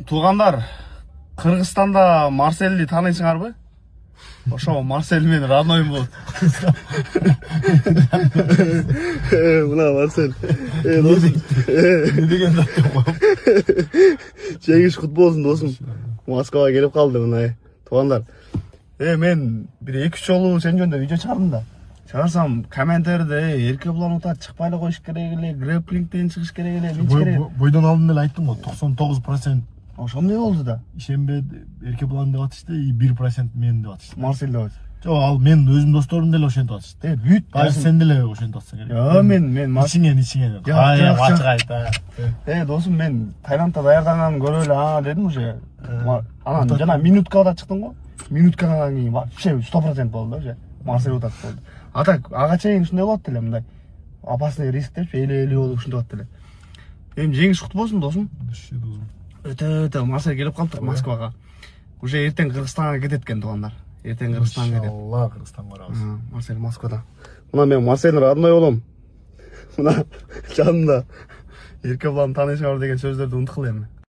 Туугандар, Кыргызстанда Марселди таанысыңарбы? Ошо Марсель менен родноюм болот. Мына Марсель. Досум. Не деген зат жок. Жеңиш кут болсун досум. Москвага келип калды мына. Туугандар. Мен бир 2-3 жолу сен жөнүндө видео чыгардым да. Чыгарсам комменттерде эрке буланута чыкпай эле коюш керек эле, грэплингден чыгыш керек эле, мен керек. Бойдон алдын эле айттым го, 99% Ошондой болду да. ишенбе эрке булан деп атышты, 1% мен деп атышты. Марсель деп. Жок, ал мен өзүм досторум деле ошентип атышты. Бүт. Даже сен деле ошентип атсаң керек. Мен ичиңен. Ачык айт. Досум, мен Таиландда даярданганын көрүп эле дедим уже. Анан жана минуткада чыктым го. Минуткадан кийин вообще 100% болду же. Марсель утат болду. А так ага чейин ушундай болот эле, мындай опасный риск депчи, эле болуп ушундай болот эле. Эми жеңиш кут болсун досум. Өтө Марсель келип калды Москвага. Уже эртең Кыргызстанга кетет экен туугандар. Эртең Кыргызстанга кетет. Иншалла Кыргызстанга барабыз. Марсель Москвада. Мына мен Марсель родной болом. Мына жанымда. Эрке булан таанышыңар деген сөздөрдү унуткула эми.